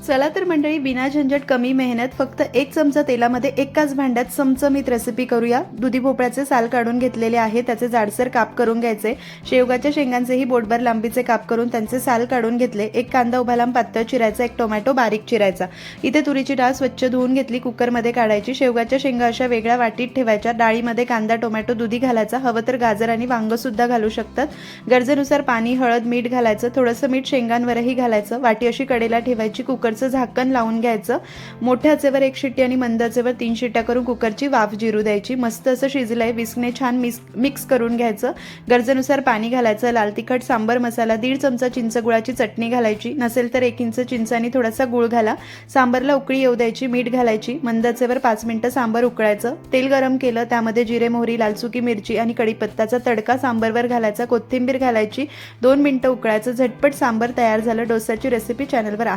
चला तर मंडळी, बिना झंझट कमी मेहनत फक्त 1 चमचा तेलामध्ये एकाच भांड्यात चमचमीत रेसिपी करूया। दुधी भोपळ्याचे साल काढून घेतलेले आहे, त्याचे जाडसर काप करून घ्यायचे। शेवगाच्या शेंगांचेही बोटभर लांबीचे काप करून त्यांचे साल काढून घेतले। एक कांदा उभा लांब पातळ चिरायचा, एक टोमॅटो बारीक चिरायचा। इथे तुरीची डाळ स्वच्छ धुवून घेतली, कुकरमध्ये काढायची। शेवगाच्या शेंगा अशा वेगळ्या वाटीत ठेवायच्या। डाळीमध्ये कांदा टोमॅटो दुधी घालायचा, हवं तर गाजर आणि वांग सुद्धा घालू शकतात। गरजेनुसार पाणी हळद मीठ घालायचं, थोडंसं मीठ शेंगांवरही घालायचं। वाटी अशी कडेला ठेवायची, कुकरचं झाकण लावून घ्यायचं। मोठ्या आचेवर 1 शिट्टी आणि मंद आचेवर 3 शिट्ट्या करून कुकरची वाफ जिरू द्यायची। मस्त असं शिजलंय, विस्कने छान मिक्स करून घ्यायचं। गरजेनुसार पाणी घालायचं। लाल तिखट सांबर मसाला, 1.5 चमचा चिंच गुळाची चटणी घालायची, नसेल तर 1 इंच चिंच आणि थोडासा गुळ घाला। सांबरला उकळी येऊ द्यायची, मीठ घालायची, मंद आचेवर 5 मिनिटं सांबर उकळायचं। तेल गरम केलं, त्यामध्ये जिरे मोहरी लाल सुकी मिरची आणि कढीपत्त्याचा तडका सांबरवर घालायचा, कोथिंबीर घालायची, 2 मिनिटं उकळायचं। झटपट सांबर तयार झालं। डोसाची रेसिपी चॅनलवर आहे।